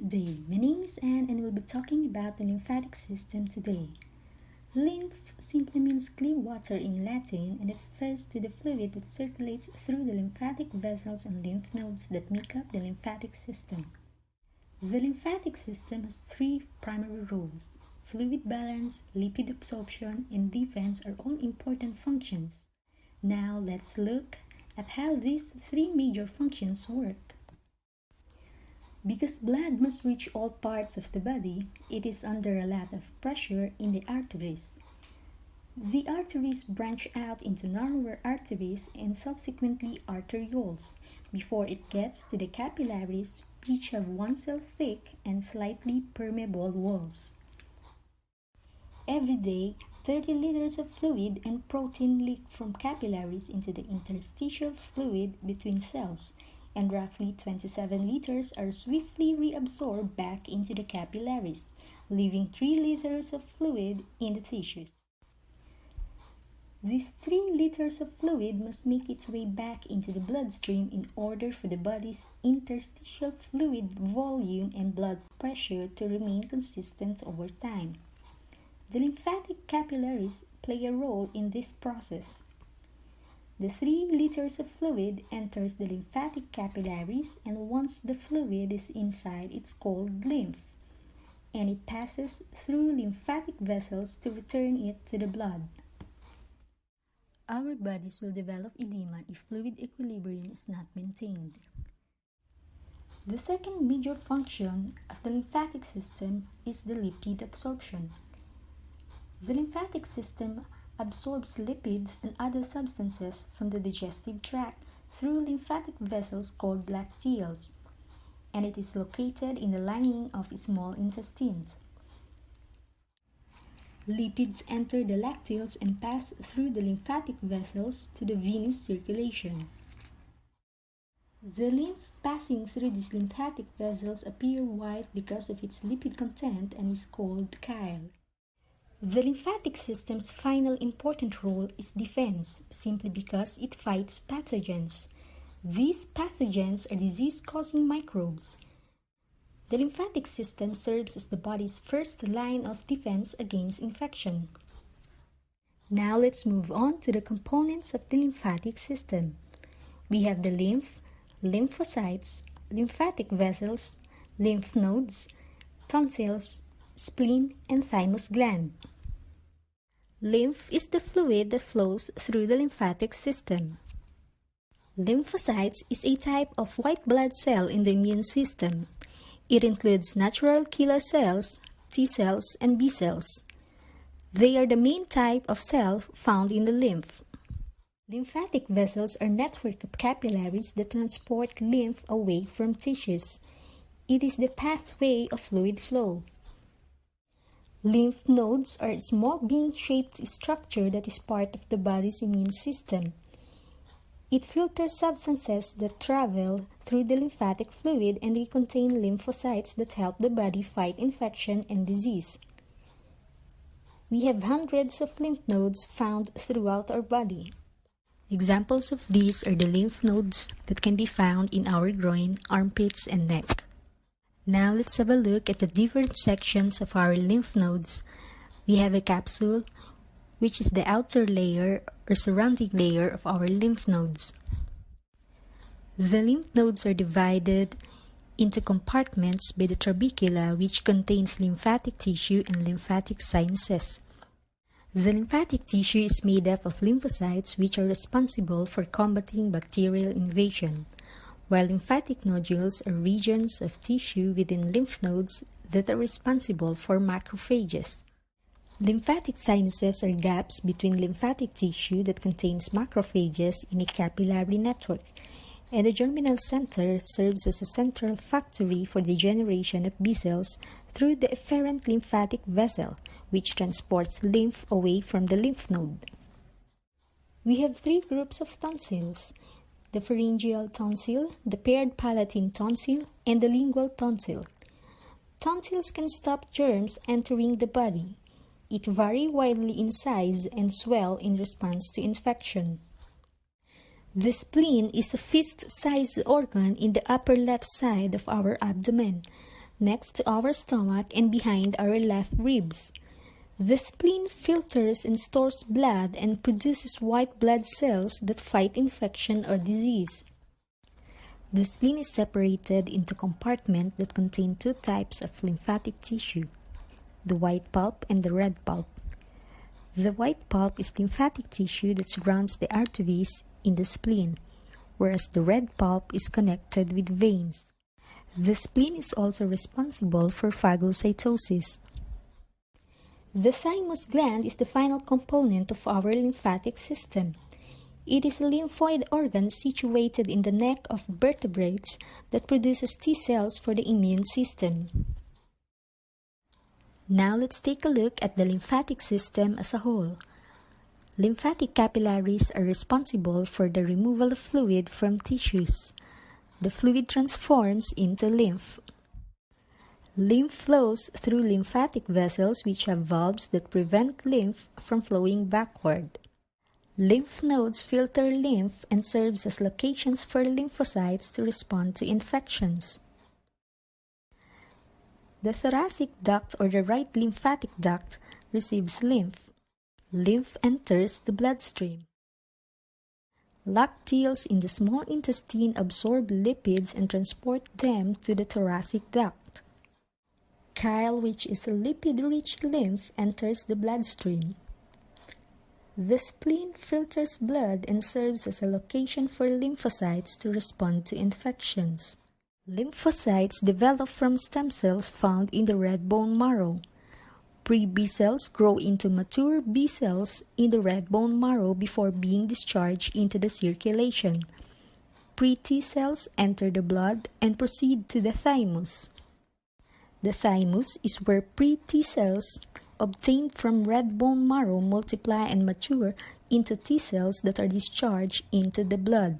Good day, my name is Anne and we'll be talking about the lymphatic system today. Lymph simply means clear water in Latin and it refers to the fluid that circulates through the lymphatic vessels and lymph nodes that make up the lymphatic system. The lymphatic system has three primary roles. Fluid balance, lipid absorption, and defense are all important functions. Now let's look at how these three major functions work. Because blood must reach all parts of the body, it is under a lot of pressure in the arteries. The arteries branch out into narrower arteries and subsequently arterioles before it gets to the capillaries, which have 1 cell thick and slightly permeable walls. Every day, 30 liters of fluid and protein leak from capillaries into the interstitial fluid between cells, and roughly 27 liters are swiftly reabsorbed back into the capillaries, leaving 3 liters of fluid in the tissues. These 3 liters of fluid must make its way back into the bloodstream in order for the body's interstitial fluid volume and blood pressure to remain consistent over time. The lymphatic capillaries play a role in this process. The 3 liters of fluid enters the lymphatic capillaries, and once the fluid is inside, it's called lymph, and it passes through lymphatic vessels to return it to the blood. Our bodies will develop edema if fluid equilibrium is not maintained. The second major function of the lymphatic system is the lipid absorption. The lymphatic system absorbs lipids and other substances from the digestive tract through lymphatic vessels called lacteals, and it is located in the lining of small intestines. Lipids enter the lacteals and pass through the lymphatic vessels to the venous circulation. The lymph passing through these lymphatic vessels appear white because of its lipid content and is called chyle. The lymphatic system's final important role is defense, simply because it fights pathogens. These pathogens are disease-causing microbes. The lymphatic system serves as the body's first line of defense against infection. Now let's move on to the components of the lymphatic system. We have the lymph, lymphocytes, lymphatic vessels, lymph nodes, tonsils, spleen, and thymus gland. Lymph is the fluid that flows through the lymphatic system. Lymphocytes is a type of white blood cell in the immune system. It includes natural killer cells, T cells, and B cells. They are the main type of cell found in the lymph. Lymphatic vessels are a network of capillaries that transport lymph away from tissues. It is the pathway of fluid flow. Lymph nodes are a small bean-shaped structure that is part of the body's immune system. It filters substances that travel through the lymphatic fluid, and they contain lymphocytes that help the body fight infection and disease. We have hundreds of lymph nodes found throughout our body. Examples of these are the lymph nodes that can be found in our groin, armpits, and neck. Now let's have a look at the different sections of our lymph nodes. We have a capsule, which is the outer layer or surrounding layer of our lymph nodes. The lymph nodes are divided into compartments by the trabecula, which contains lymphatic tissue and lymphatic sinuses. The lymphatic tissue is made up of lymphocytes, which are responsible for combating bacterial invasion, while lymphatic nodules are regions of tissue within lymph nodes that are responsible for macrophages. Lymphatic sinuses are gaps between lymphatic tissue that contains macrophages in a capillary network, and the germinal center serves as a central factory for the generation of B cells through the efferent lymphatic vessel, which transports lymph away from the lymph node. We have 3 groups of tonsils: the pharyngeal tonsil, the paired palatine tonsil, and the lingual tonsil. Tonsils can stop germs entering the body. It varies widely in size and swell in response to infection. The spleen is a fist-sized organ in the upper left side of our abdomen. next to our stomach and behind our left ribs. The spleen filters and stores blood and produces white blood cells that fight infection or disease. The spleen is separated into compartments that contain two types of lymphatic tissue, the white pulp and the red pulp. The white pulp is lymphatic tissue that surrounds the arteries in the spleen, whereas the red pulp is connected with veins. The spleen is also responsible for phagocytosis. The thymus gland is the final component of our lymphatic system. It is a lymphoid organ situated in the neck of vertebrates that produces T cells for the immune system. Now let's take a look at the lymphatic system as a whole. Lymphatic capillaries are responsible for the removal of fluid from tissues. The fluid transforms into lymph. Lymph flows through lymphatic vessels which have valves that prevent lymph from flowing backward. Lymph nodes filter lymph and serves as locations for lymphocytes to respond to infections. The thoracic duct or the right lymphatic duct receives lymph. Lymph enters the bloodstream. Lacteals in the small intestine absorb lipids and transport them to the thoracic duct. Chyle, which is a lipid-rich lymph, enters the bloodstream. The spleen filters blood and serves as a location for lymphocytes to respond to infections. Lymphocytes develop from stem cells found in the red bone marrow. Pre-B cells grow into mature B cells in the red bone marrow before being discharged into the circulation. Pre-T cells enter the blood and proceed to the thymus. The thymus is where pre-T cells obtained from red bone marrow multiply and mature into T cells that are discharged into the blood.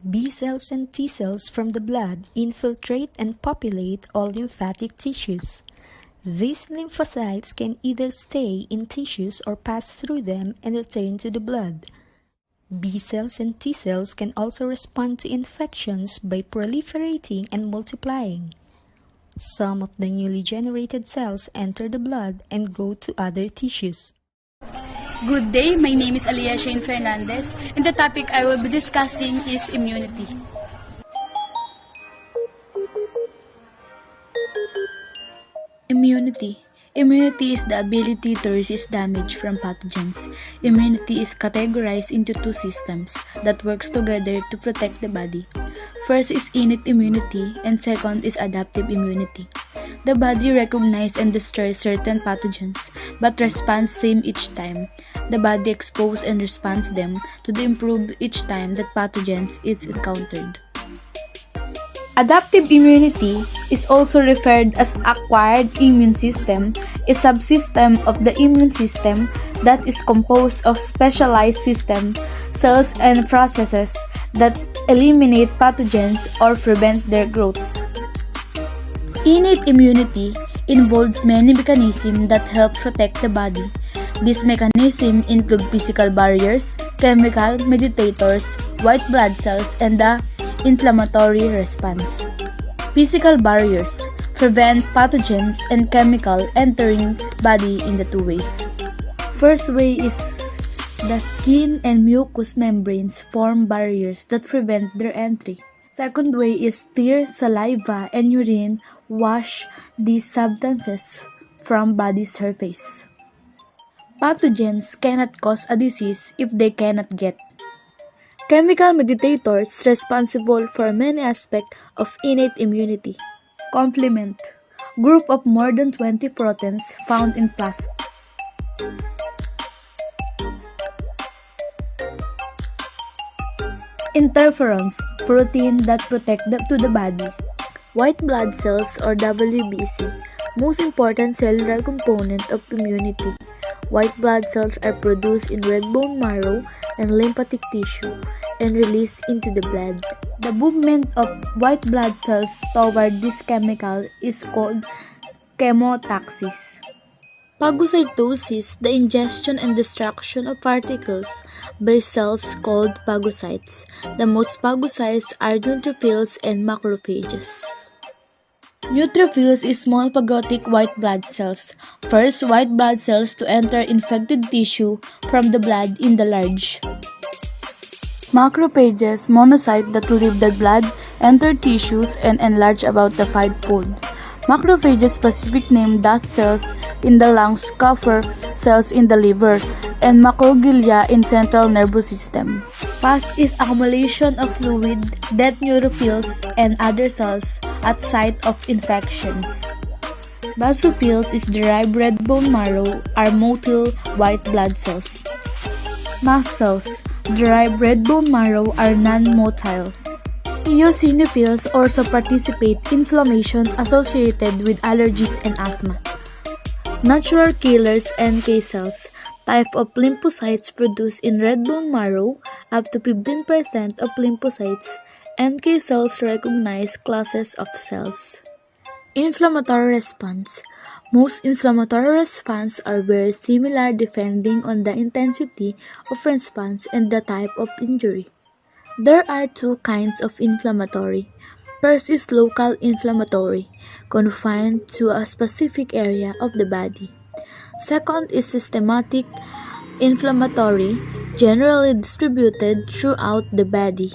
B cells and T cells from the blood infiltrate and populate all lymphatic tissues. These lymphocytes can either stay in tissues or pass through them and return to the blood. B cells and T cells can also respond to infections by proliferating and multiplying. Some of the newly generated cells enter the blood and go to other tissues. Good day, my name is Aliyah Shane Fernandez, and the topic I will be discussing is immunity. Immunity. Immunity is the ability to resist damage from pathogens. Immunity is categorized into two systems that works together to protect the body. First is innate immunity and second is adaptive immunity. The body recognizes and destroys certain pathogens but responds same each time. The body exposes and responds them to the improve each time that pathogens is encountered. Adaptive immunity is also referred as acquired immune system, a subsystem of the immune system that is composed of specialized system, cells and processes that eliminate pathogens or prevent their growth. Innate immunity involves many mechanisms that help protect the body. These mechanisms include physical barriers, chemical mediators, white blood cells, and the inflammatory response. Physical barriers prevent pathogens and chemical entering body in the two ways. First way is the skin and mucous membranes form barriers that prevent their entry. Second way is tears, saliva, and urine wash these substances from body surface. Pathogens cannot cause a disease if they cannot get. Chemical mediators responsible for many aspects of innate immunity. Complement. Group of more than 20 proteins found in plasma. Interferons, protein that protect the body. White blood cells or WBC, most important cellular component of immunity. White blood cells are produced in red bone marrow and lymphatic tissue and released into the blood. The movement of white blood cells toward this chemical is called chemotaxis. Phagocytosis, the ingestion and destruction of particles by cells called phagocytes. The most phagocytes are neutrophils and macrophages. Neutrophils is small phagocytic white blood cells. First white blood cells to enter infected tissue from the blood in the large. Macrophages, monocytes that leave the blood, enter tissues and enlarge about the fivefold. Macrophages specific name dust cells in the lungs, Kupffer cells in the liver, and macroglia in central nervous system. Pus is accumulation of fluid, dead neutrophils, and other cells at site of infections. Basophils is derived red bone marrow are motile white blood cells. Mast cells, derived red bone marrow are non-motile. Eosinophils also participate in inflammation associated with allergies and asthma. Natural killers NK cells, type of lymphocytes produced in red bone marrow, up to 15% of lymphocytes. NK cells recognize classes of cells. Inflammatory response. Most inflammatory responses are very similar depending on the intensity of response and the type of injury. There are two kinds of inflammatory. First is local inflammatory, confined to a specific area of the body. Second is systematic inflammatory, generally distributed throughout the body.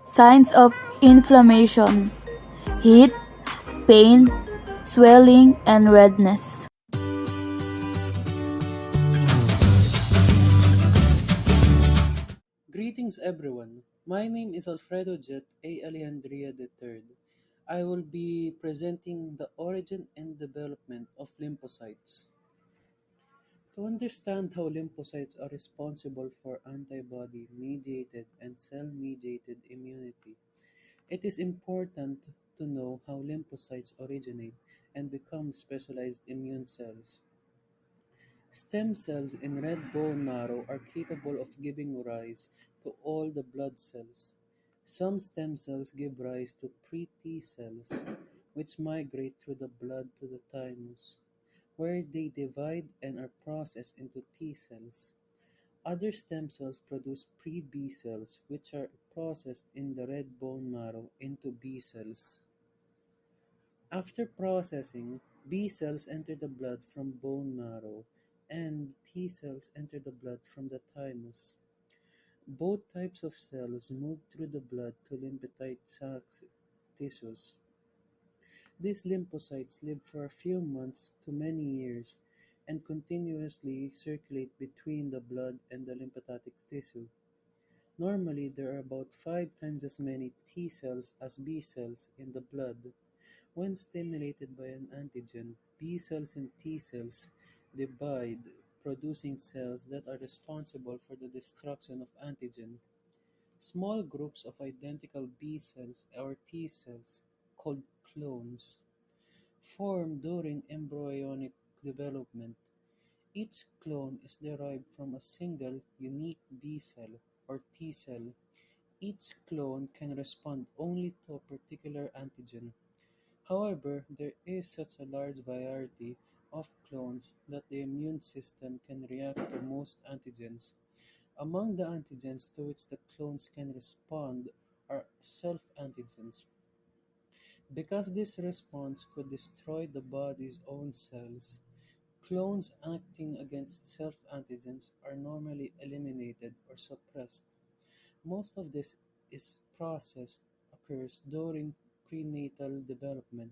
Signs of inflammation: heat, pain, swelling, and redness. Greetings everyone. My name is Alfredo Jet A. Alejandria III. I will be presenting the origin and development of lymphocytes. To understand how lymphocytes are responsible for antibody mediated and cell mediated immunity, it is important to know how lymphocytes originate and become specialized immune cells. Stem cells in red bone marrow are capable of giving rise to all the blood cells. Some stem cells give rise to pre-T cells, which migrate through the blood to the thymus, where they divide and are processed into T cells. Other stem cells produce pre-B cells, which are processed in the red bone marrow into B cells. After processing, B cells enter the blood from bone marrow, and T cells enter the blood from the thymus. Both types of cells move through the blood to lymphocyte tissues. These lymphocytes live for a few months to many years and continuously circulate between the blood and the lymphatic tissue. Normally, there are about 5 times as many T cells as B cells in the blood. When stimulated by an antigen, B cells and T cells divide, producing cells that are responsible for the destruction of antigen. Small groups of identical B cells or T cells, called clones, form during embryonic development. Each clone is derived from a single unique B cell or T cell. Each clone can respond only to a particular antigen. However, there is such a large variety of clones that the immune system can react to most antigens. Among the antigens to which the clones can respond are self-antigens. Because this response could destroy the body's own cells, clones acting against self-antigens are normally eliminated or suppressed. Most of this is processed occurs during prenatal development,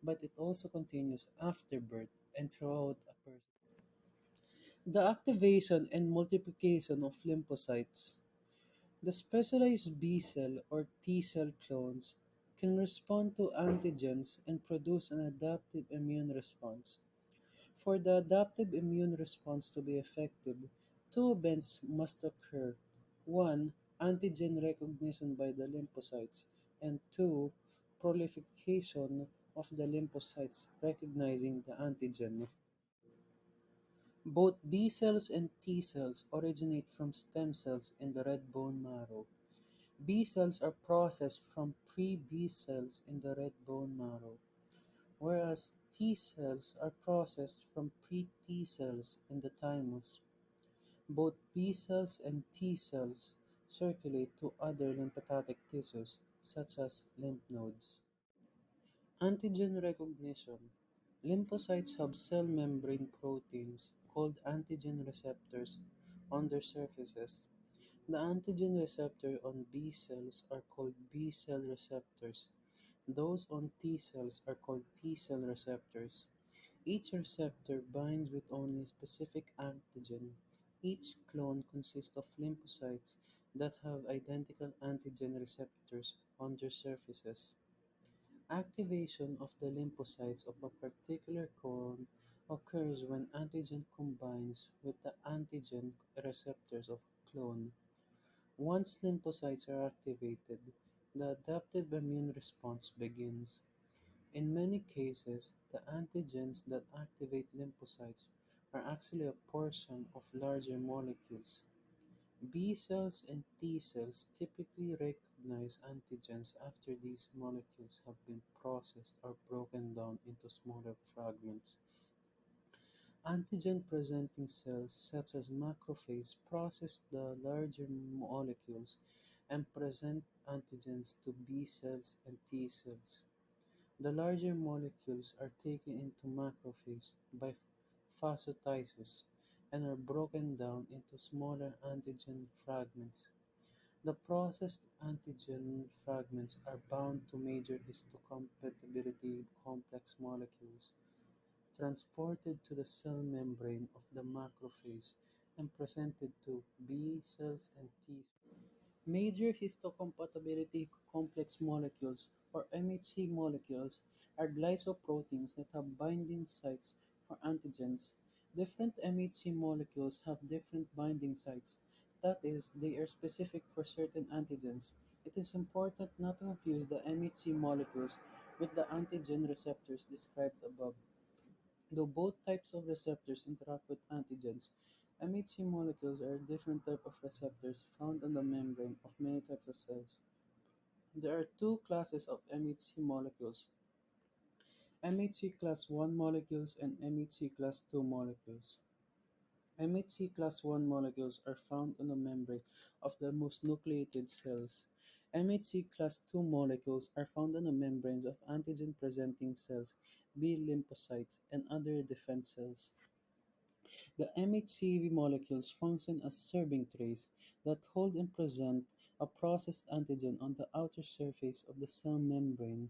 but it also continues after birth and throughout a person. The activation and multiplication of lymphocytes. The specialized B cell or T cell clones can respond to antigens and produce an adaptive immune response. For the adaptive immune response to be effective, two events must occur. One, antigen recognition by the lymphocytes, and two, proliferation of the lymphocytes recognizing the antigen. Both B cells and T cells originate from stem cells in the red bone marrow. B cells are processed from pre-B cells in the red bone marrow, whereas T cells are processed from pre-T cells in the thymus. Both B cells and T cells circulate to other lymphatic tissues, such as lymph nodes. Antigen recognition. Lymphocytes have cell membrane proteins called antigen receptors on their surfaces. The antigen receptor on B cells are called B cell receptors. Those on T cells are called T cell receptors. Each receptor binds with only a specific antigen. Each clone consists of lymphocytes that have identical antigen receptors on their surfaces. Activation of the lymphocytes of a particular clone occurs when antigen combines with the antigen receptors of a clone. Once lymphocytes are activated, the adaptive immune response begins. In many cases, the antigens that activate lymphocytes are actually a portion of larger molecules. B cells and T cells typically recognize antigens after these molecules have been processed or broken down into smaller fragments. Antigen presenting cells, such as macrophages, process the larger molecules and present antigens to B cells and T cells. The larger molecules are taken into macrophage by phagocytosis and are broken down into smaller antigen fragments. The processed antigen fragments are bound to major histocompatibility complex molecules, transported to the cell membrane of the macrophage, and presented to B cells and T cells. Major histocompatibility complex molecules, or MHC molecules, are glycoproteins that have binding sites for antigens. Different MHC molecules have different binding sites, that is, they are specific for certain antigens. It is important not to confuse the MHC molecules with the antigen receptors described above. Though both types of receptors interact with antigens, MHC molecules are a different type of receptors found on the membrane of many types of cells. There are two classes of MHC molecules: MHC class I molecules and MHC class II molecules. MHC class I molecules are found on the membrane of the most nucleated cells. MHC class II molecules are found on the membranes of antigen-presenting cells, B lymphocytes, and other defense cells. The MHC molecules function as serving trays that hold and present a processed antigen on the outer surface of the cell membrane.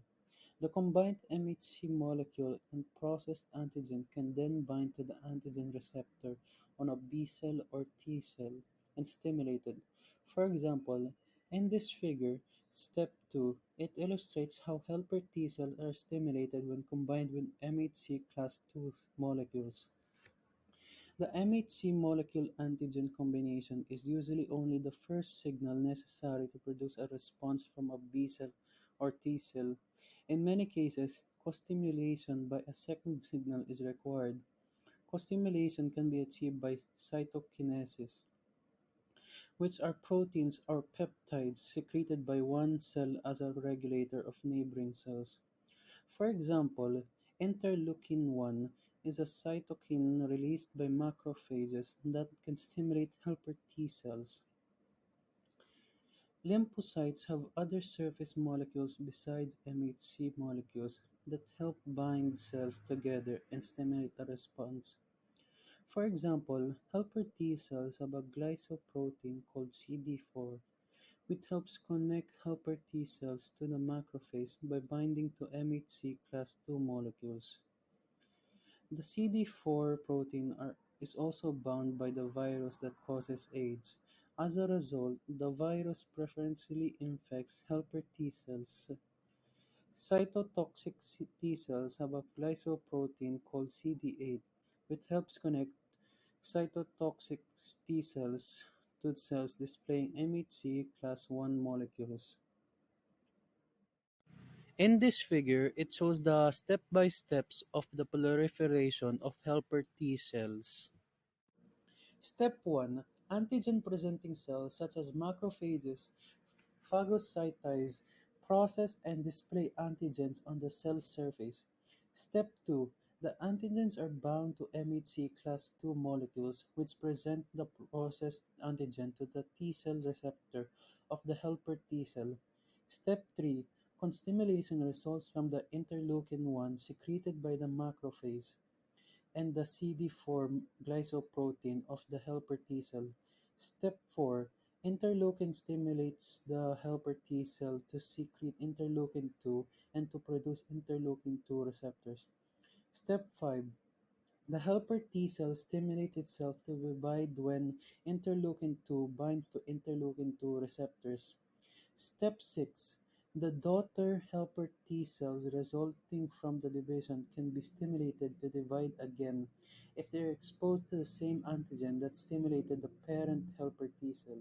The combined MHC molecule and processed antigen can then bind to the antigen receptor on a B cell or T cell and stimulate it. For example, in this figure, step 2, it illustrates how helper T cells are stimulated when combined with MHC class II molecules. The MHC molecule antigen combination is usually only the first signal necessary to produce a response from a B cell or T cell. In many cases, co-stimulation by a second signal is required. Co-stimulation can be achieved by cytokinesis, which are proteins or peptides secreted by one cell as a regulator of neighboring cells. For example, interleukin-1 is a cytokine released by macrophages that can stimulate helper T cells. Lymphocytes have other surface molecules besides MHC molecules that help bind cells together and stimulate a response. For example, helper T cells have a glycoprotein called CD4, which helps connect helper T cells to the macrophage by binding to MHC class II molecules. The CD4 protein is also bound by the virus that causes AIDS. As a result, the virus preferentially infects helper T cells. Cytotoxic T cells have a glycoprotein called CD8, which helps connect cytotoxic T cells to cells displaying MHC class I molecules. In this figure, it shows the step-by-steps of the proliferation of helper T cells. Step 1. Antigen-presenting cells such as macrophages phagocytize, process, and display antigens on the cell surface. Step 2. The antigens are bound to MHC class II molecules which present the processed antigen to the T cell receptor of the helper T cell. Step 3. Constimulation results from the interleukin 1 secreted by the macrophage and the CD4 glycoprotein of the helper T cell. Step 4. Interleukin stimulates the helper T cell to secrete interleukin 2 and to produce interleukin 2 receptors. Step 5. The helper T cell stimulates itself to divide when interleukin 2 binds to interleukin 2 receptors. Step 6. The daughter helper T cells resulting from the division can be stimulated to divide again if they are exposed to the same antigen that stimulated the parent helper T cell.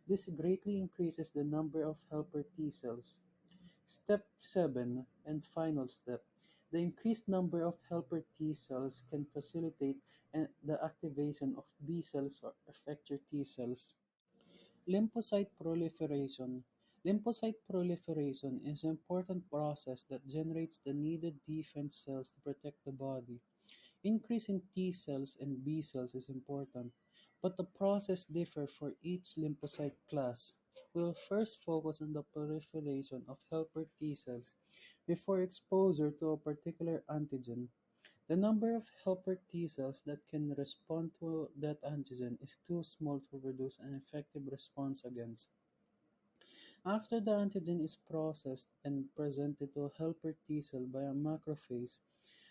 This greatly increases the number of helper T cells. Step 7 and final step. The increased number of helper T cells can facilitate the activation of B cells or effector T cells. Lymphocyte proliferation. Lymphocyte proliferation is an important process that generates the needed defense cells to protect the body. Increase in T cells and B cells is important, but the process differs for each lymphocyte class. We will first focus on the proliferation of helper T cells before exposure to a particular antigen. The number of helper T cells that can respond to that antigen is too small to produce an effective response against. After the antigen is processed and presented to a helper T cell by a macrophage,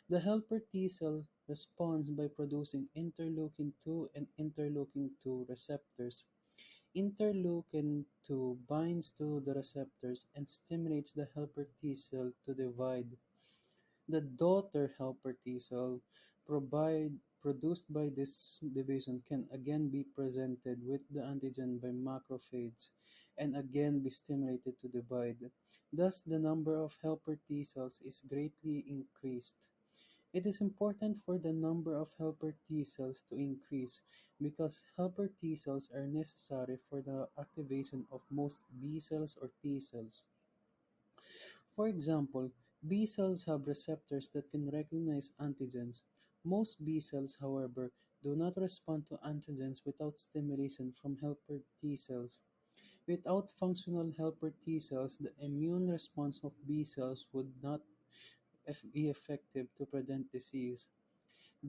the helper T cell responds by producing interleukin 2 and interleukin 2 receptors. Interleukin 2 binds to the receptors and stimulates the helper T cell to divide. The daughter helper T cell produced by this division can again be presented with the antigen by macrophages and again be stimulated to divide. Thus, the number of helper T cells is greatly increased. It is important for the number of helper T cells to increase because helper T cells are necessary for the activation of most B cells or T cells. For example, B cells have receptors that can recognize antigens. Most B cells, however, do not respond to antigens without stimulation from helper T cells. Without functional helper T cells, the immune response of B cells would not be effective to prevent disease.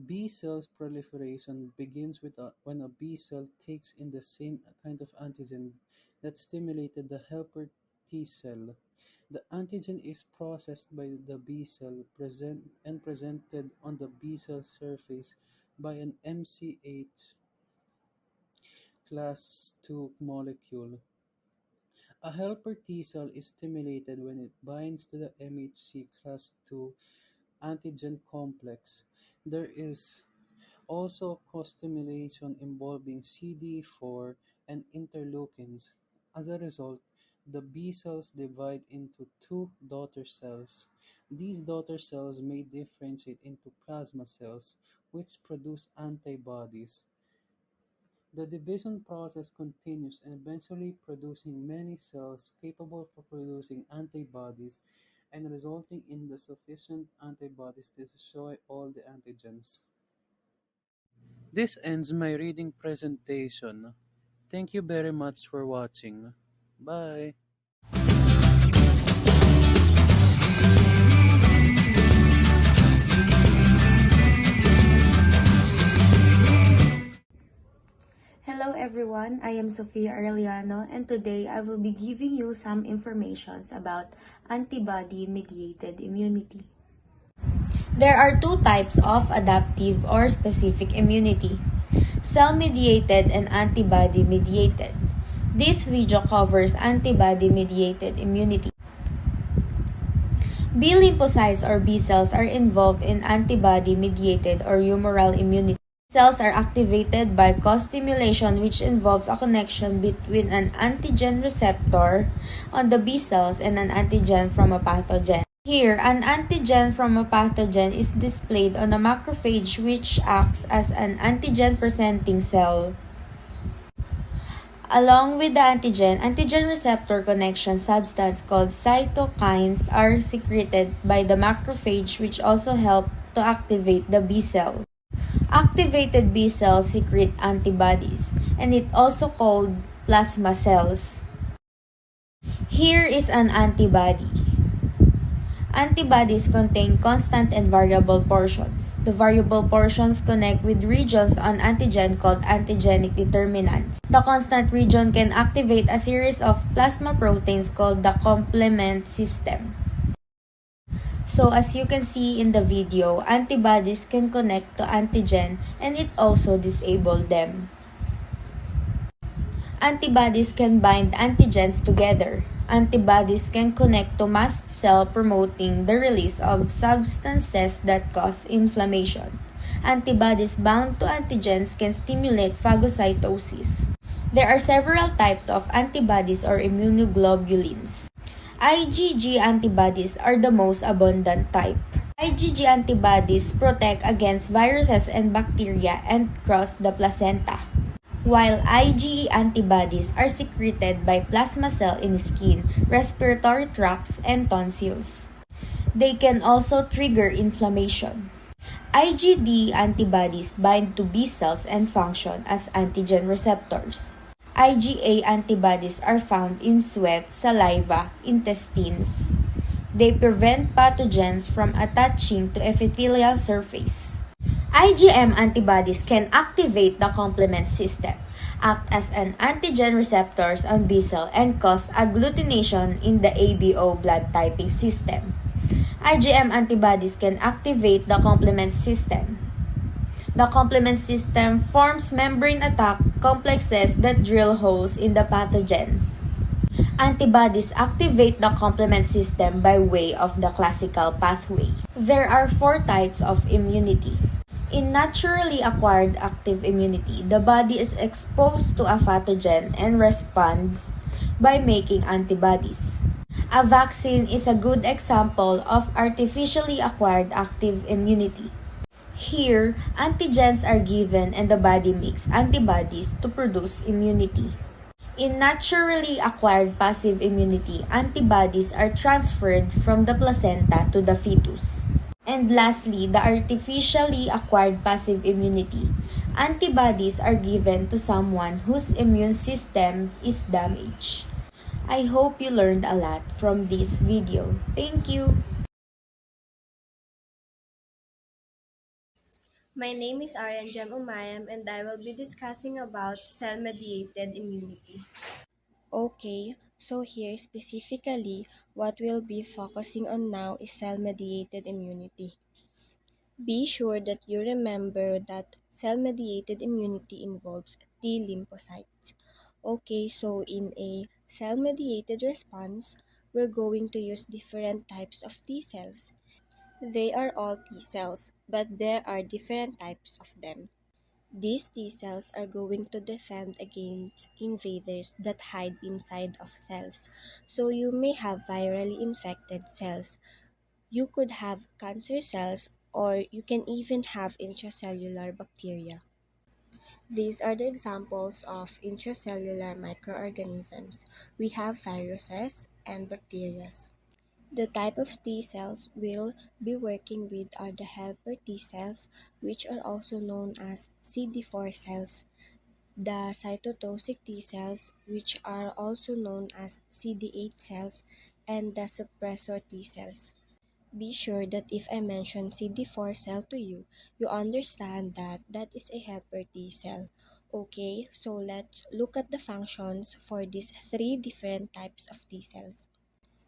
B cells proliferation begins when a B cell takes in the same kind of antigen that stimulated the helper T cell. The antigen is processed by the B cell and presented on the B cell surface by an MCH class II molecule. A helper T cell is stimulated when it binds to the MHC class II antigen complex. There is also co-stimulation involving CD4 and interleukins. As a result, the B cells divide into two daughter cells. These daughter cells may differentiate into plasma cells, which produce antibodies. The division process continues and eventually producing many cells capable of producing antibodies and resulting in the sufficient antibodies to destroy all the antigens. This ends my reading presentation. Thank you very much for watching. Bye. Hello everyone, I am Sofia Arellano and today I will be giving you some information about antibody-mediated immunity. There are two types of adaptive or specific immunity, cell-mediated and antibody-mediated. This video covers antibody-mediated immunity. B lymphocytes or B cells are involved in antibody-mediated or humoral immunity. Cells are activated by co-stimulation, which involves a connection between an antigen receptor on the B cells and an antigen from a pathogen. Here, an antigen from a pathogen is displayed on a macrophage, which acts as an antigen-presenting cell. Along with the antigen receptor connection substance called cytokines are secreted by the macrophage, which also help to activate the B cell. Activated B cells secrete antibodies, and it also called plasma cells. Here is an antibody. Antibodies contain constant and variable portions. The variable portions connect with regions on antigen called antigenic determinants. The constant region can activate a series of plasma proteins called the complement system. So as you can see in the video, antibodies can connect to antigen and it also disables them. Antibodies can bind antigens together. Antibodies can connect to mast cell promoting the release of substances that cause inflammation. Antibodies bound to antigens can stimulate phagocytosis. There are several types of antibodies or immunoglobulins. IgG antibodies are the most abundant type. IgG antibodies protect against viruses and bacteria and cross the placenta, while IgE antibodies are secreted by plasma cells in skin, respiratory tracts, and tonsils. They can also trigger inflammation. IgD antibodies bind to B cells and function as antigen receptors. IgA antibodies are found in sweat, saliva, intestines. They prevent pathogens from attaching to epithelial surface. IgM antibodies can activate the complement system, act as an antigen receptors on B cell, and cause agglutination in the ABO blood typing system. IgM antibodies can activate the complement system. The complement system forms membrane attack complexes that drill holes in the pathogens. Antibodies activate the complement system by way of the classical pathway. There are 4 types of immunity. In naturally acquired active immunity, the body is exposed to a pathogen and responds by making antibodies. A vaccine is a good example of artificially acquired active immunity. Here, antigens are given and the body makes antibodies to produce immunity. In naturally acquired passive immunity, antibodies are transferred from the placenta to the fetus. And lastly, the artificially acquired passive immunity. Antibodies are given to someone whose immune system is damaged. I hope you learned a lot from this video. Thank you! My name is Aryan Jem Umayam and I will be discussing about cell-mediated immunity. Okay, so here specifically, what we'll be focusing on now is cell-mediated immunity. Be sure that you remember that cell-mediated immunity involves T lymphocytes. Okay, so in a cell-mediated response, we're going to use different types of T cells. They are all T cells, but there are different types of them. These T cells are going to defend against invaders that hide inside of cells. So you may have virally infected cells. You could have cancer cells or you can even have intracellular bacteria. These are the examples of intracellular microorganisms. We have viruses and bacteria. The type of T cells we'll be working with are the helper T cells, which are also known as CD4 cells, the cytotoxic T cells, which are also known as CD8 cells, and the suppressor T cells. Be sure that if I mention CD4 cell to you, you understand that that is a helper T cell. Okay, so let's look at the functions for these 3 different types of T cells.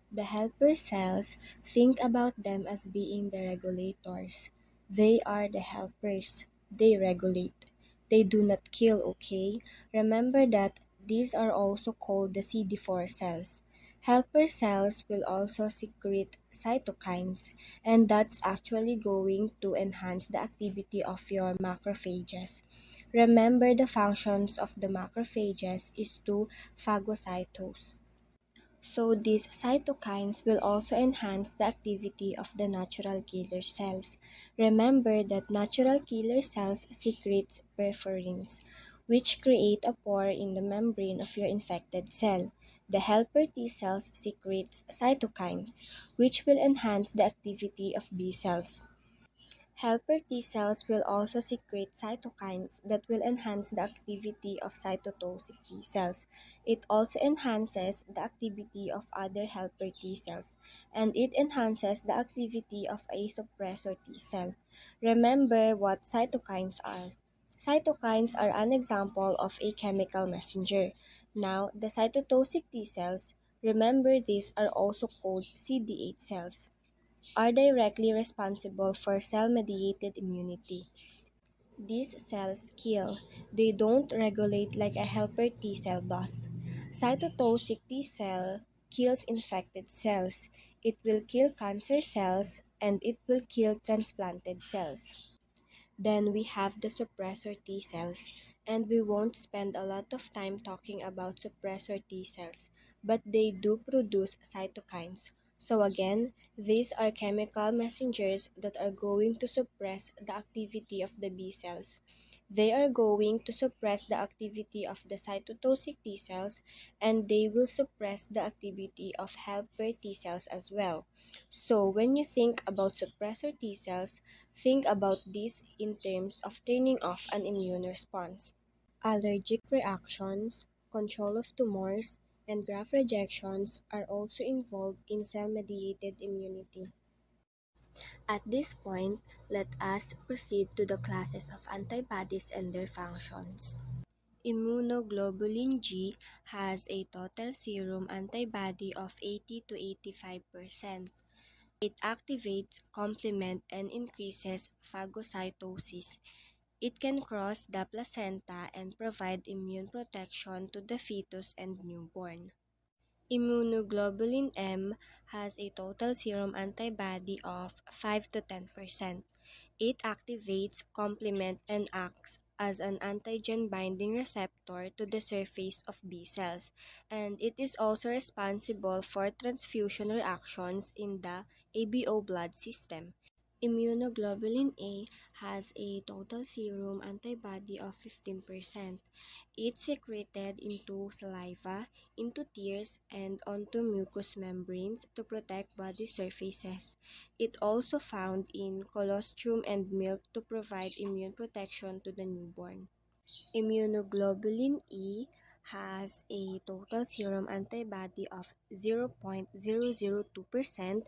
The helper cells, think about them as being the regulators. They are the helpers. They regulate. They do not kill, okay? Remember that these are also called the CD4 cells. Helper cells will also secrete cytokines, and that's actually going to enhance the activity of your macrophages. Remember the functions of the macrophages is to phagocytose. So these cytokines will also enhance the activity of the natural killer cells. Remember that natural killer cells secrete perforins, which create a pore in the membrane of your infected cell. The helper T cells secrete cytokines, which will enhance the activity of B cells. Helper T cells will also secrete cytokines that will enhance the activity of cytotoxic T cells. It also enhances the activity of other helper T cells, and it enhances the activity of a suppressor T cell. Remember what cytokines are. Cytokines are an example of a chemical messenger. Now, the cytotoxic T cells, remember these are also called CD8 cells, are directly responsible for cell-mediated immunity. These cells kill. They don't regulate like a helper T cell does. Cytotoxic T cell kills infected cells. It will kill cancer cells and it will kill transplanted cells. Then we have the suppressor T cells, and we won't spend a lot of time talking about suppressor T cells, but they do produce cytokines. So again, these are chemical messengers that are going to suppress the activity of the B cells. They are going to suppress the activity of the cytotoxic T cells, and they will suppress the activity of helper T cells as well. So when you think about suppressor T cells, think about this in terms of turning off an immune response. Allergic reactions, control of tumors, and graft rejections are also involved in cell-mediated immunity. At this point, let us proceed to the classes of antibodies and their functions. Immunoglobulin G has a total serum antibody of 80 to 85%. It activates, complement, and increases phagocytosis. It can cross the placenta and provide immune protection to the fetus and newborn. Immunoglobulin M has a total serum antibody of 5 to 10%. It activates, complement, and acts as an antigen binding receptor to the surface of B cells, and it is also responsible for transfusion reactions in the ABO blood system. Immunoglobulin A has a total serum antibody of 15%. It's secreted into saliva, into tears, and onto mucous membranes to protect body surfaces. It also found in colostrum and milk to provide immune protection to the newborn. Immunoglobulin E has a total serum antibody of 0.002%,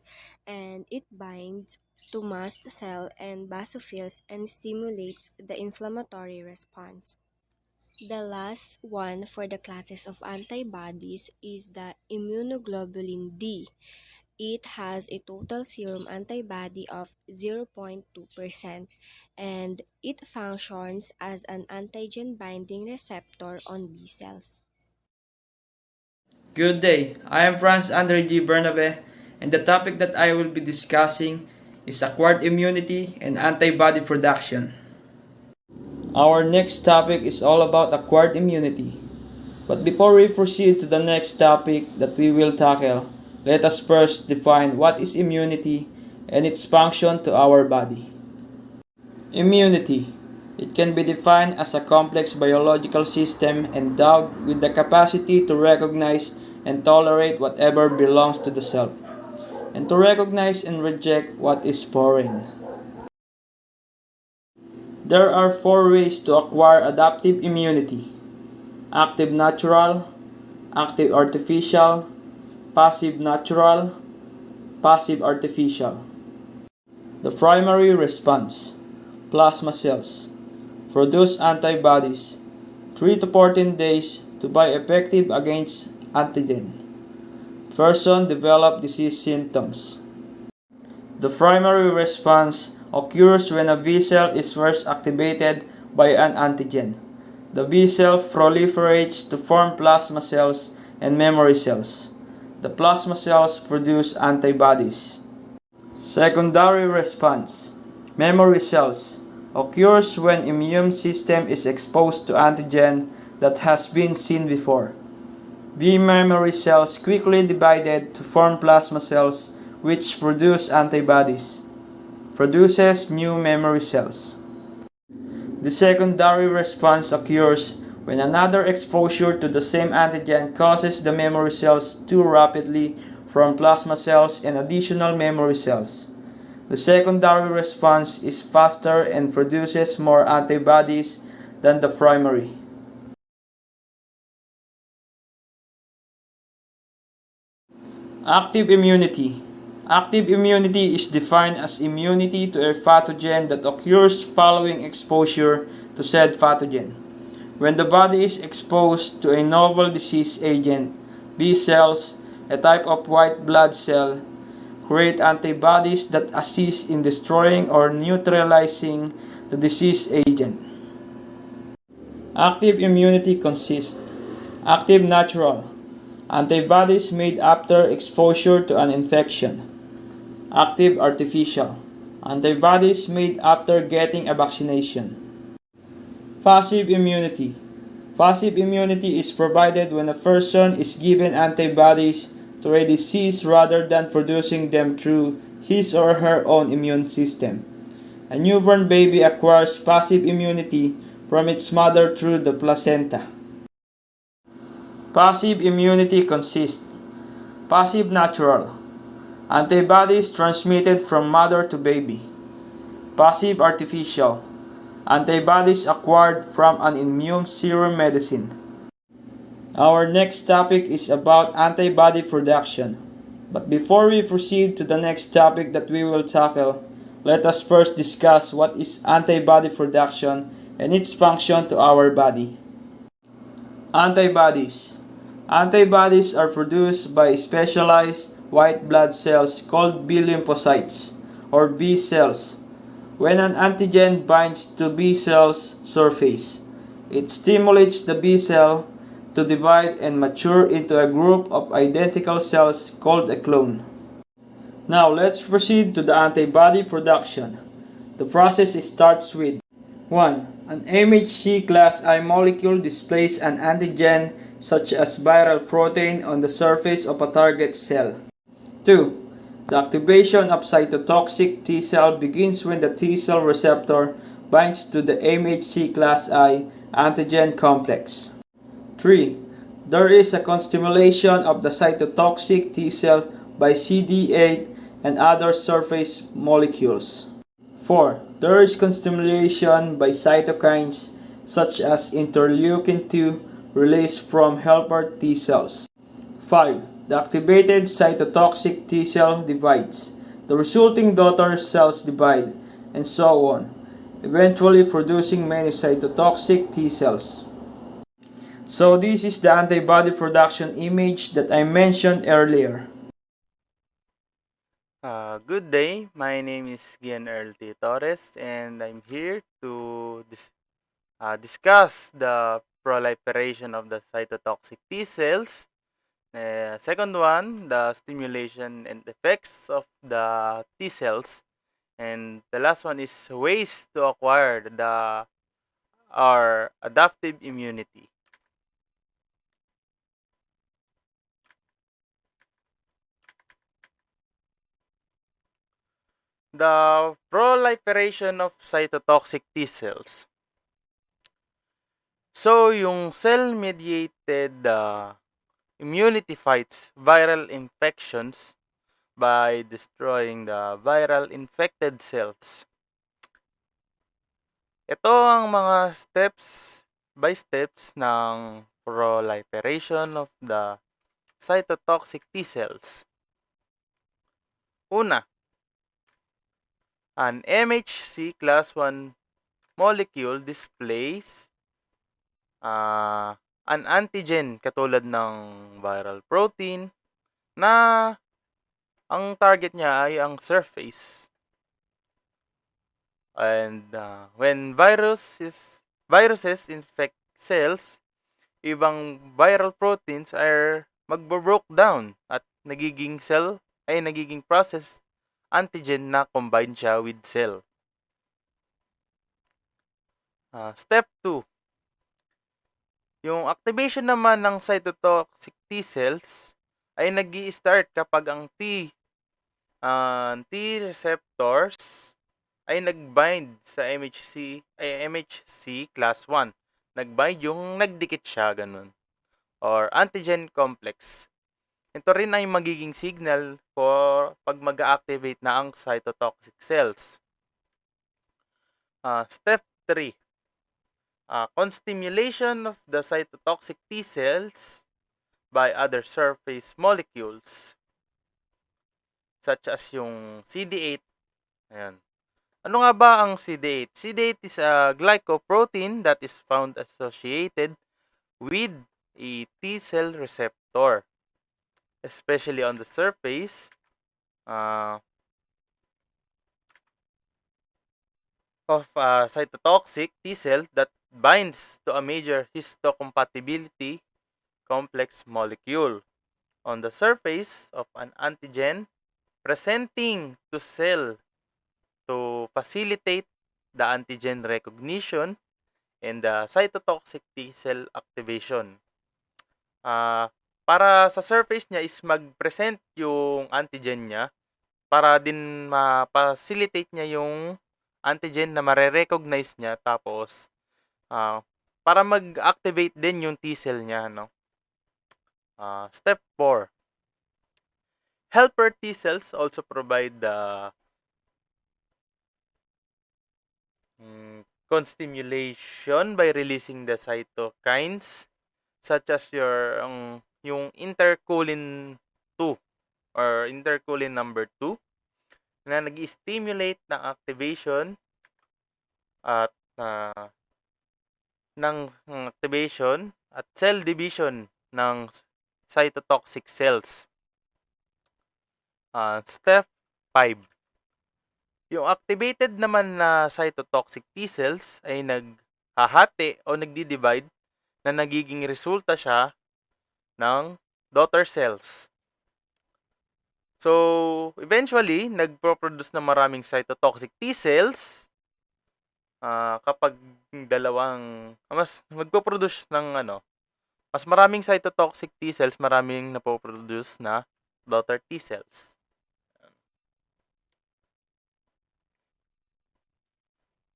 and it binds to mast cell and basophils and stimulates the inflammatory response. The last one for the classes of antibodies is the immunoglobulin D. It has a total serum antibody of 0.2%, and it functions as an antigen binding receptor on B cells. Good day, I am Franz Andre G. Bernabe, and the topic that I will be discussing is acquired immunity and antibody production. Our next topic is all about acquired immunity. But before we proceed to the next topic that we will tackle, let us first define what is immunity and its function to our body. Immunity. It can be defined as a complex biological system endowed with the capacity to recognize and tolerate whatever belongs to the self, and to recognize and reject what is foreign. There are four ways to acquire adaptive immunity: active natural, active artificial, passive natural, passive artificial. The primary response: plasma cells produce antibodies 3 to 14 days to be effective against antigen. Person develop disease symptoms. The primary response occurs when a B cell is first activated by an antigen. The B cell proliferates to form plasma cells and memory cells. The plasma cells produce antibodies. Secondary response, memory cells, occurs when immune system is exposed to antigen that has been seen before. B memory cells quickly divided to form plasma cells which produce antibodies. Produces new memory cells. The secondary response occurs when another exposure to the same antigen causes the memory cells to rapidly form plasma cells and additional memory cells. The secondary response is faster and produces more antibodies than the primary. Active immunity. Active immunity is defined as immunity to a pathogen that occurs following exposure to said pathogen. When the body is exposed to a novel disease agent, B cells, a type of white blood cell, create antibodies that assist in destroying or neutralizing the disease agent. Active immunity consists active natural antibodies made after exposure to an infection. Active artificial antibodies made after getting a vaccination. Passive immunity. Passive immunity is provided when a person is given antibodies to a disease rather than producing them through his or her own immune system. A newborn baby acquires passive immunity from its mother through the placenta. Passive immunity consists passive natural antibodies transmitted from mother to baby. Passive artificial antibodies acquired from an immune serum medicine. Our next topic is about antibody production. But before we proceed to the next topic that we will tackle, let us first discuss what is antibody production and its function to our body. Antibodies. Antibodies are produced by specialized white blood cells called B lymphocytes or B cells. When an antigen binds to B cell's surface, it stimulates the B cell to divide and mature into a group of identical cells called a clone. Now let's proceed to the antibody production. The process starts with 1. An MHC class I molecule displays an antigen such as viral protein on the surface of a target cell. 2. The activation of cytotoxic T cell begins when the T cell receptor binds to the MHC class I antigen complex. 3. There is a constimulation of the cytotoxic T cell by CD8 and other surface molecules. 4. There is constimulation by cytokines such as interleukin 2 released from helper T cells. 5. The activated cytotoxic T cell divides. The resulting daughter cells divide, and so on, eventually producing many cytotoxic T cells. So this is the antibody production image that I mentioned earlier. Good day. My name is Gian Earl T. Torres, and I'm here to discuss the proliferation of the cytotoxic T cells. Second one, the stimulation and effects of the T cells. And the last one is ways to acquire our adaptive immunity. The proliferation of cytotoxic T cells. So, yung cell-mediated immunity fights viral infections by destroying the viral infected cells. Ito ang mga steps by steps ng proliferation of the cytotoxic T cells. Una, an MHC class 1 molecule displays an antigen katulad ng viral protein na ang target niya ay ang surface. And when viruses infect cells, ibang viral proteins are magbo-broke down at nagiging process antigen na combine siya with cell. Step 2. Yung activation naman ng cytotoxic T cells ay nag-i-start kapag ang T receptors ay nag-bind sa MHC class 1. Nag-bind yung nagdikit siya, ganun. Or antigen complex. Ito rin ay magiging signal for pag mag-activate na ang cytotoxic cells. Step 3. Constimulation of the cytotoxic T cells by other surface molecules such as yung CD8. Ayan. Ano nga ba ang CD8? CD8 is a glycoprotein that is found associated with a T cell receptor, especially on the surface of a cytotoxic T cell that binds to a major histocompatibility complex molecule on the surface of an antigen presenting to cell to facilitate the antigen recognition and the cytotoxic T cell activation. Para sa surface niya is mag-present yung antigen niya para din ma-facilitate niya yung antigen na mare-recognize niya, tapos para mag-activate din yung T cell niya, no? Step 4. Helper T cells also provide the constimulation by releasing the cytokines such as yung intercolin 2 or intercolin number 2 na nag-stimulate ng activation at cell division ng cytotoxic cells. Step 5. Yung activated naman na cytotoxic T cells ay naghahati o nagdi-divide na nagiging resulta siya ng daughter cells. So, eventually, nagpo-produce ng maraming cytotoxic T cells kapag magpo-produce ng mas maraming cytotoxic T cells, maraming napoproduce na daughter T cells.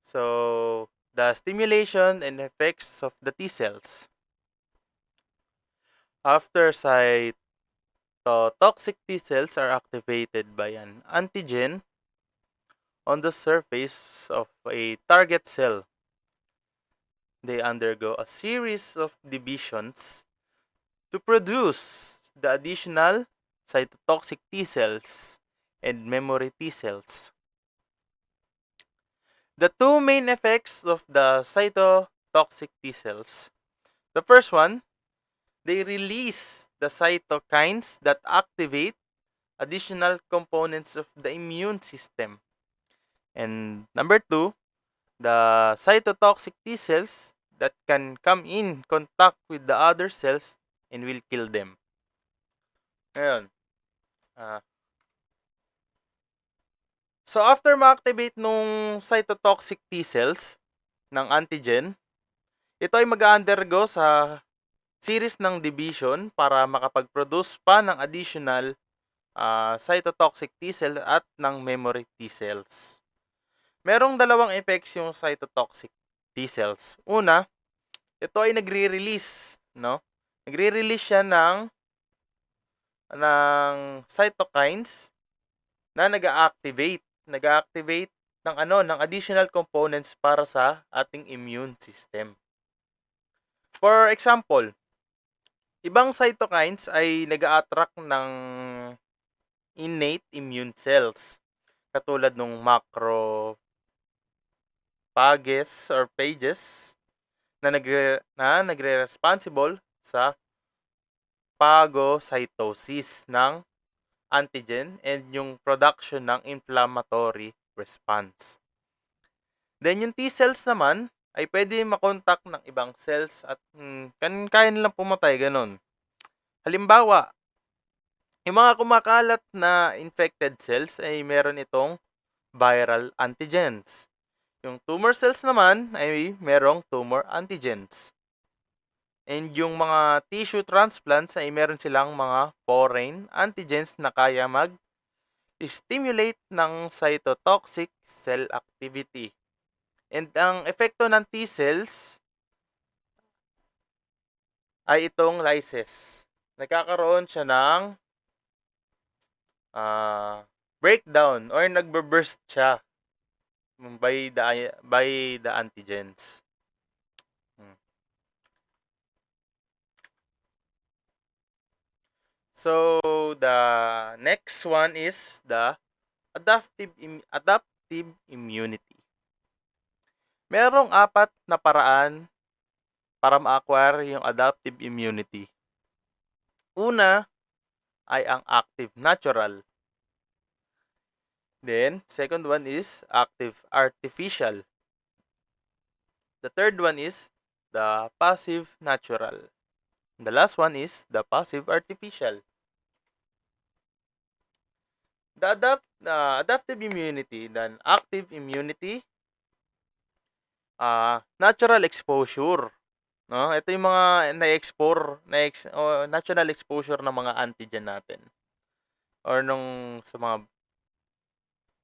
So, the stimulation and effects of the T cells. After cytotoxic T cells are activated by an antigen on the surface of a target cell, they undergo a series of divisions to produce the additional cytotoxic T cells and memory T cells. The two main effects of the cytotoxic T cells. The first one, they release the cytokines that activate additional components of the immune system. And number 2, the cytotoxic T cells that can come in contact with the other cells and will kill them. Ngayon. So after ma-activate nung cytotoxic T cells ng antigen, ito ay mag-undergo sa series ng division para makapag-produce pa ng additional cytotoxic T cell at ng memory T cells. Merong dalawang effects yung cytotoxic T cells. Una, ito ay nagre-release, no? Nagre-release siya ng cytokines na nag-activate ng additional components para sa ating immune system. For example, ibang cytokines ay nag-a-attract ng innate immune cells katulad ng macrophages or phages na nagre-responsible sa phagocytosis ng antigen and yung production ng inflammatory response. Then yung T cells naman ay pwede makontak ng ibang cells at kaya nilang pumatay, ganun. Halimbawa, yung mga kumakalat na infected cells ay meron itong viral antigens. Yung tumor cells naman ay merong tumor antigens. And yung mga tissue transplants ay meron silang mga foreign antigens na kaya mag-stimulate ng cytotoxic cell activity. And ang epekto ng T cells ay itong lysis. Nagkakaroon siya ng breakdown or nagbe-burst siya by the antigens. So the next one is the adaptive immunity. Merong 4 na paraan para ma-acquire yung adaptive immunity. Una ay ang active natural. Then, second one is active artificial. The third one is the passive natural. The last one is the passive artificial. The adaptive immunity, then active immunity, natural exposure. No? Ito yung mga natural exposure ng mga antigen natin or sa mga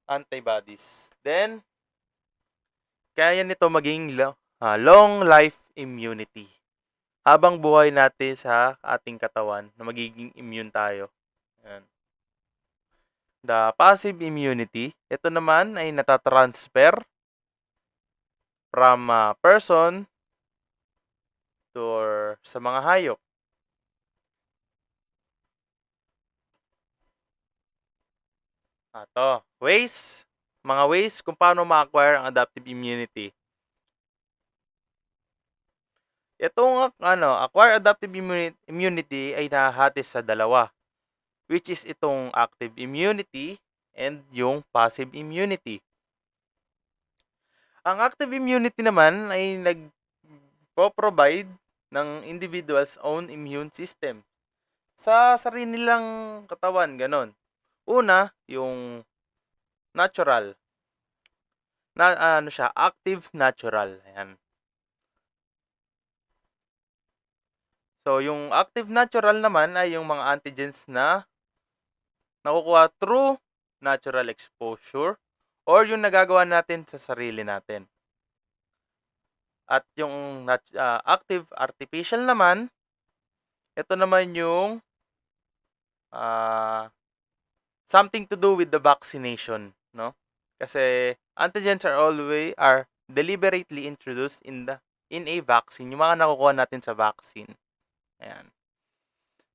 antibodies. Then, kaya nito maging long life immunity. Habang buhay natin sa ating katawan na magiging immune tayo. Ayan. The passive immunity, ito naman ay natatransfer from person to sa mga hayop. Ito, mga ways kung paano ma-acquire ang adaptive immunity. Itong acquire adaptive immunity ay nahahati sa dalawa, which is itong active immunity and yung passive immunity. Ang active immunity naman ay nagpo-provide ng individual's own immune system sa sarili nilang katawan, ganon. Una, yung natural. Active natural. Ayan. So, yung active natural naman ay yung mga antigens na nakukuha through natural exposure or yung nagagawa natin sa sarili natin. At yung active artificial naman, ito naman yung something to do with the vaccination, no? Kasi antigens are deliberately introduced in a vaccine, yung mga nakukuha natin sa vaccine. Ayan.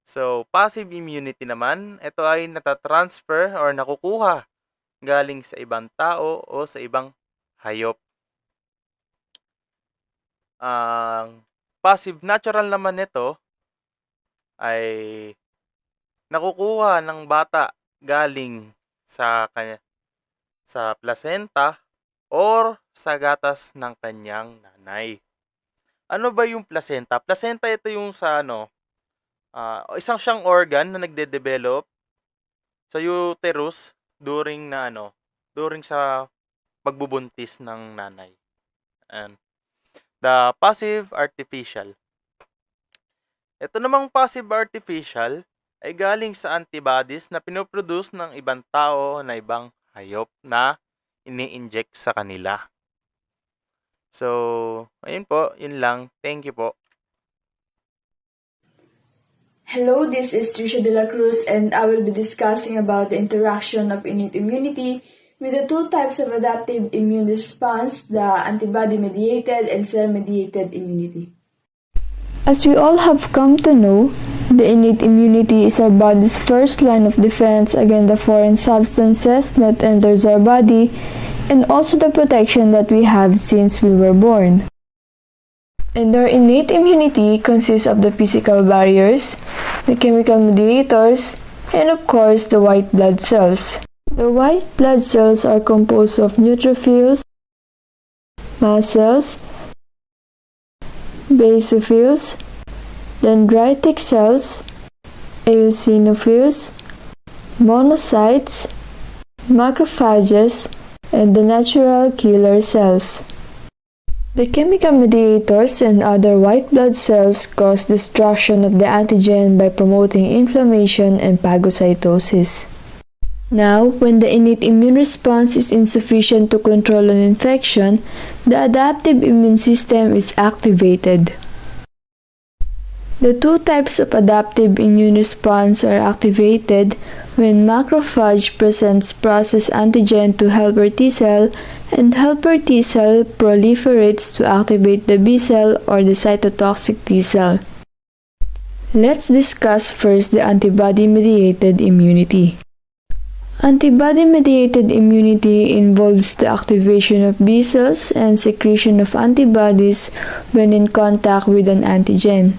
So, passive immunity naman, ito ay natatransfer or nakukuha galing sa ibang tao o sa ibang hayop. Ang passive natural naman nito ay nakukuha ng bata galing sa placenta or sa gatas ng kanyang nanay. Ano ba yung placenta? Placenta ito yung sa isang siyang organ na nagde-develop sa uterus during sa pagbubuntis ng nanay. And the passive artificial. Ito namang passive artificial ay galing sa antibodies na pinoproduce ng ibang tao na ibang hayop na ini-inject sa kanila. So, ayun po, yun lang. Thank you po. Hello, this is Trisha de la Cruz and I will be discussing about the interaction of innate immunity with the 2 types of adaptive immune response, the antibody-mediated and cell-mediated immunity. As we all have come to know, the innate immunity is our body's first line of defense against the foreign substances that enters our body and also the protection that we have since we were born. And our innate immunity consists of the physical barriers, the chemical mediators, and of course the white blood cells. The white blood cells are composed of neutrophils, mast cells, basophils, dendritic cells, eosinophils, monocytes, macrophages, and the natural killer cells. The chemical mediators and other white blood cells cause destruction of the antigen by promoting inflammation and phagocytosis. Now, when the innate immune response is insufficient to control an infection, the adaptive immune system is activated. The 2 types of adaptive immune response are activated When macrophage presents processed antigen to helper T cell, and helper T cell proliferates to activate the B cell or the cytotoxic T cell. Let's discuss first the antibody-mediated immunity. Antibody-mediated immunity involves the activation of B cells and secretion of antibodies when in contact with an antigen.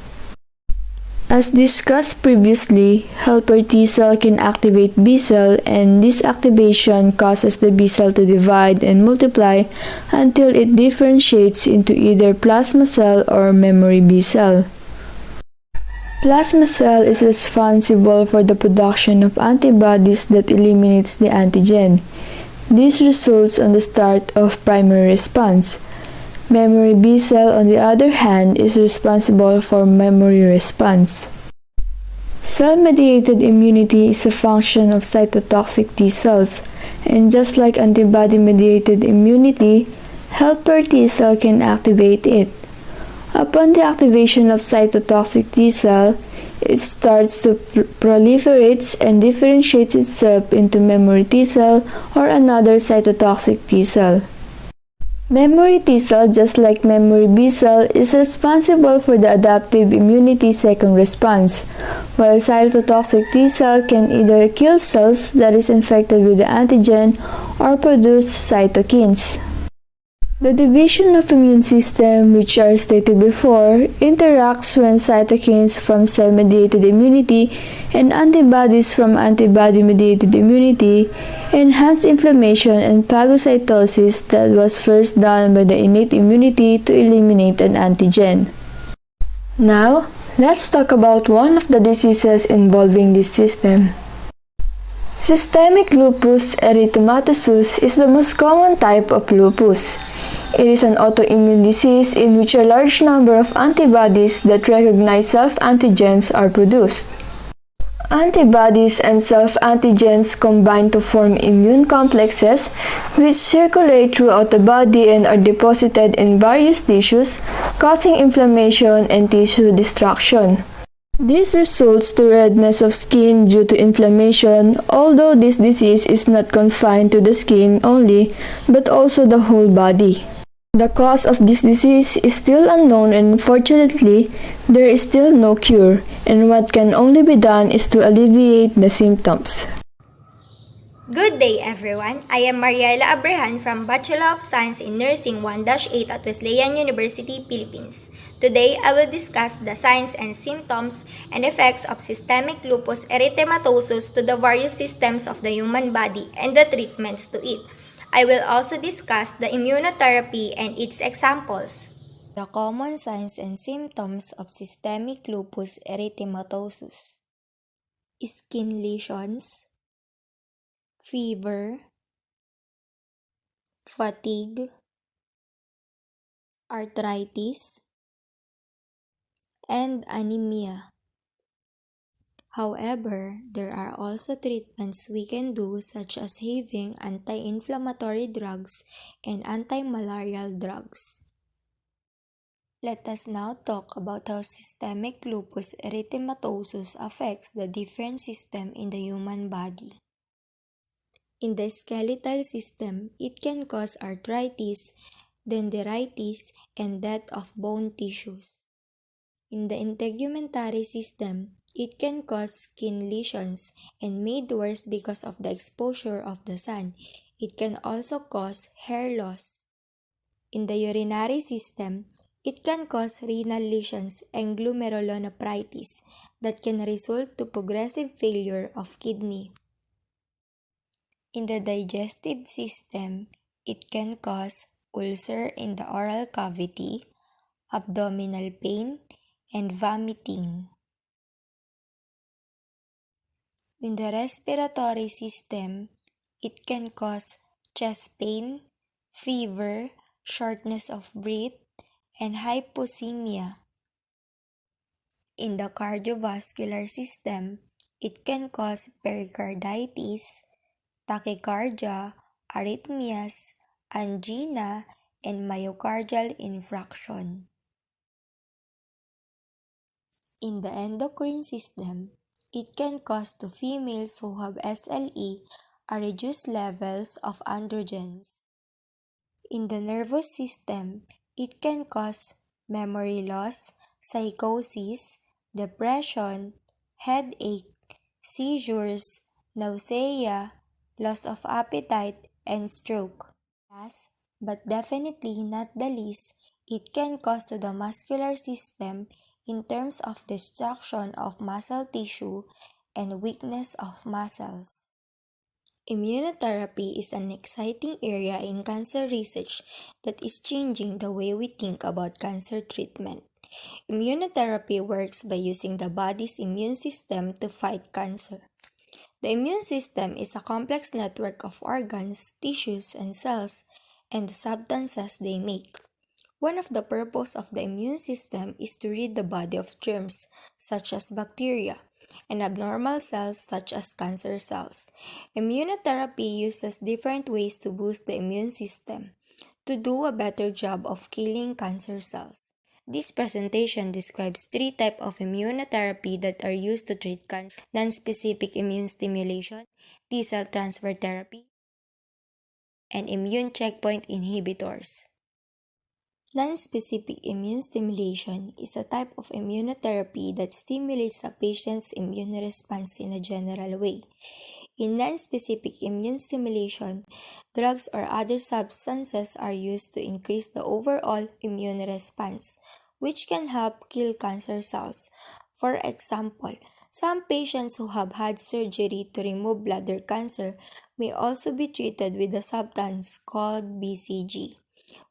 As discussed previously, helper T cell can activate B cell, and this activation causes the B cell to divide and multiply until it differentiates into either plasma cell or memory B cell. Plasma cell is responsible for the production of antibodies that eliminates the antigen. This results on the start of primary response. Memory B cell, on the other hand, is responsible for memory response. Cell-mediated immunity is a function of cytotoxic T cells, and just like antibody-mediated immunity, helper T cell can activate it. Upon the activation of cytotoxic T cell, it starts to proliferate and differentiates itself into memory T cell or another cytotoxic T cell. Memory T cell, just like memory B cell, is responsible for the adaptive immunity second response, while cytotoxic T cell can either kill cells that is infected with the antigen or produce cytokines. The division of immune system, which I stated before, interacts when cytokines from cell-mediated immunity and antibodies from antibody-mediated immunity enhance inflammation and phagocytosis that was first done by the innate immunity to eliminate an antigen. Now, let's talk about one of the diseases involving this system. Systemic lupus erythematosus is the most common type of lupus. It is an autoimmune disease in which a large number of antibodies that recognize self-antigens are produced. Antibodies and self-antigens combine to form immune complexes which circulate throughout the body and are deposited in various tissues, causing inflammation and tissue destruction. This results to redness of skin due to inflammation, although this disease is not confined to the skin only, but also the whole body. The cause of this disease is still unknown, and unfortunately, there is still no cure, and what can only be done is to alleviate the symptoms. Good day, everyone. I am Mariela Abrahan from Bachelor of Science in Nursing 1-8 at Wesleyan University, Philippines. Today, I will discuss the signs and symptoms and effects of systemic lupus erythematosus to the various systems of the human body and the treatments to it. I will also discuss the immunotherapy and its examples. The common signs and symptoms of systemic lupus erythematosus: skin lesions, fever, fatigue, arthritis, and anemia. However, there are also treatments we can do, such as having anti-inflammatory drugs and anti-malarial drugs. Let us now talk about how systemic lupus erythematosus affects the different systems in the human body. In the skeletal system, it can cause arthritis, dendritis, and death of bone tissues. In the integumentary system, it can cause skin lesions and made worse because of the exposure of the sun. It can also cause hair loss. In the urinary system, it can cause renal lesions and glomerulonephritis that can result to progressive failure of kidney. In the digestive system, it can cause ulcer in the oral cavity, abdominal pain, and vomiting. In the respiratory system, it can cause chest pain, fever, shortness of breath, and hypoxemia. In the cardiovascular system, it can cause pericarditis, tachycardia, arrhythmias, angina, and myocardial infarction. In the endocrine system, it can cause to females who have SLE a reduced levels of androgens. In the nervous system, it can cause memory loss, psychosis, depression, headache, seizures, nausea, loss of appetite, and stroke. Last, but definitely not the least, it can cause to the muscular system in terms of destruction of muscle tissue and weakness of muscles. Immunotherapy is an exciting area in cancer research that is changing the way we think about cancer treatment. Immunotherapy works by using the body's immune system to fight cancer. The immune system is a complex network of organs, tissues, and cells, and the substances they make. One of the purposes of the immune system is to rid the body of germs, such as bacteria, and abnormal cells, such as cancer cells. Immunotherapy uses different ways to boost the immune system to do a better job of killing cancer cells. This presentation describes three types of immunotherapy that are used to treat cancer: non-specific immune stimulation, T-cell transfer therapy, and immune checkpoint inhibitors. Non-specific immune stimulation is a type of immunotherapy that stimulates a patient's immune response in a general way. In non-specific immune stimulation, drugs or other substances are used to increase the overall immune response, which can help kill cancer cells. For example, some patients who have had surgery to remove bladder cancer may also be treated with a substance called BCG.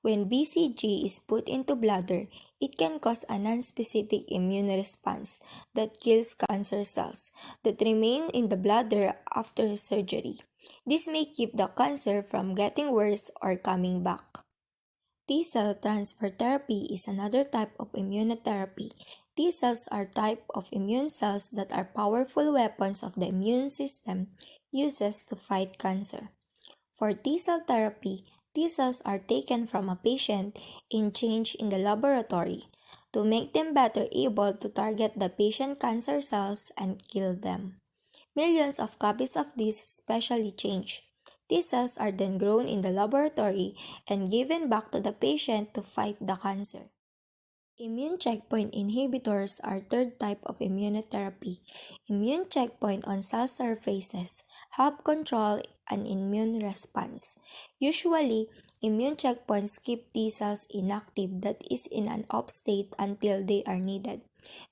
When BCG is put into bladder, it can cause a non-specific immune response that kills cancer cells that remain in the bladder after surgery. This may keep the cancer from getting worse or coming back. T-cell transfer therapy is another type of immunotherapy. T-cells are type of immune cells that are powerful weapons of the immune system uses to fight cancer. For T-cell therapy, T-cells are taken from a patient and changed in the laboratory to make them better able to target the patient cancer cells and kill them. Millions of copies of these specially changed T-cells are then grown in the laboratory and given back to the patient to fight the cancer. Immune checkpoint inhibitors are third type of immunotherapy. Immune checkpoint on cell surfaces help control an immune response. Usually, immune checkpoints keep T cells inactive, that is in an off state, until they are needed.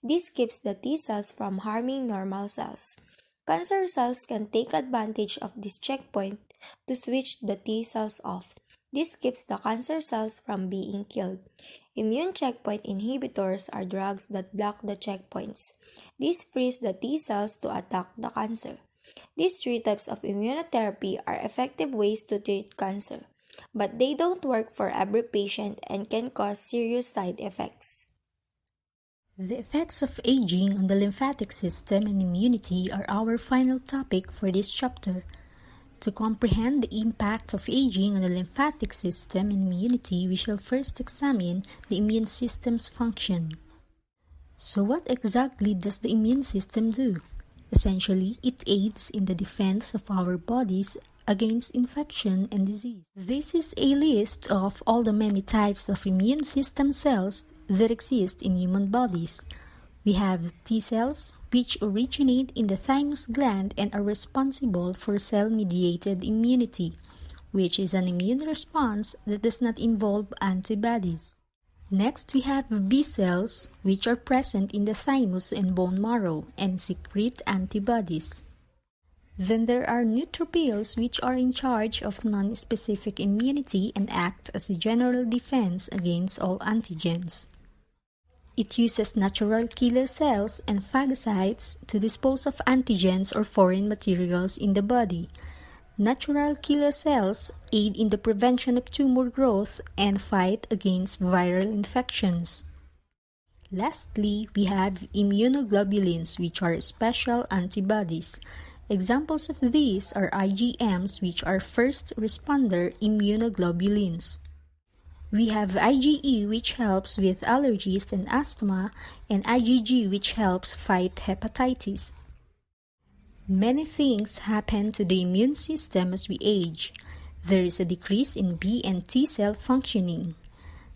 This keeps the T cells from harming normal cells. Cancer cells can take advantage of this checkpoint to switch the T cells off. This keeps the cancer cells from being killed. Immune checkpoint inhibitors are drugs that block the checkpoints. This frees the T cells to attack the cancer. These three types of immunotherapy are effective ways to treat cancer, but they don't work for every patient and can cause serious side effects. The effects of aging on the lymphatic system and immunity are our final topic for this chapter. To comprehend the impact of aging on the lymphatic system and immunity, we shall first examine the immune system's function. So what exactly does the immune system do? Essentially, it aids in the defense of our bodies against infection and disease. This is a list of all the many types of immune system cells that exist in human bodies. We have T cells, which originate in the thymus gland and are responsible for cell-mediated immunity, which is an immune response that does not involve antibodies. Next, we have B cells, which are present in the thymus and bone marrow and secrete antibodies. Then there are neutrophils, which are in charge of non-specific immunity and act as a general defense against all antigens. It uses natural killer cells and phagocytes to dispose of antigens or foreign materials in the body. Natural killer cells aid in the prevention of tumor growth and fight against viral infections. Lastly, we have immunoglobulins, which are special antibodies. Examples of these are IgMs, which are first responder immunoglobulins. We have IgE, which helps with allergies and asthma, and IgG, which helps fight hepatitis. Many things happen to the immune system as we age. There is a decrease in B and T cell functioning.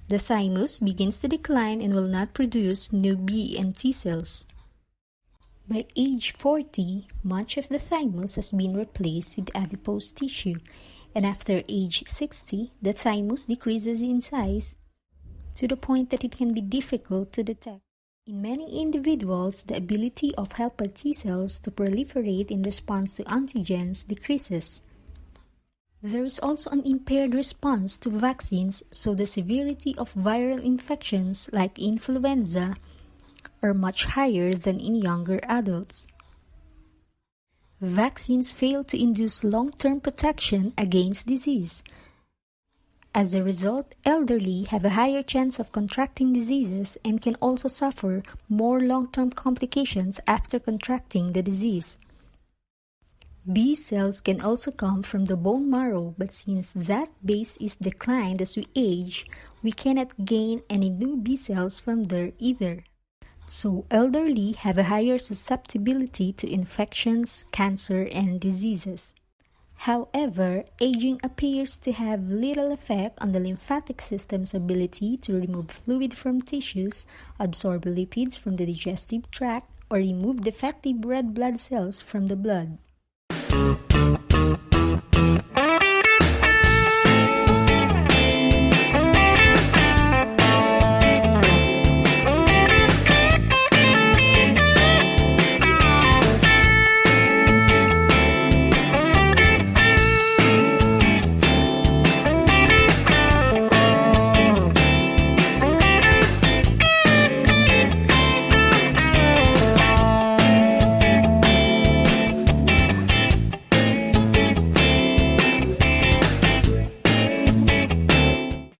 The thymus begins to decline and will not produce new B and T cells. By age 40, much of the thymus has been replaced with adipose tissue, and after age 60, the thymus decreases in size to the point that it can be difficult to detect. In many individuals, the ability of helper T cells to proliferate in response to antigens decreases. There is also an impaired response to vaccines, so the severity of viral infections like influenza are much higher than in younger adults. Vaccines fail to induce long-term protection against disease. As a result, elderly have a higher chance of contracting diseases and can also suffer more long-term complications after contracting the disease. B cells can also come from the bone marrow, but since that base is declined as we age, we cannot gain any new B cells from there either. So elderly have a higher susceptibility to infections, cancer, and diseases. However, aging appears to have little effect on the lymphatic system's ability to remove fluid from tissues, absorb lipids from the digestive tract, or remove defective red blood cells from the blood.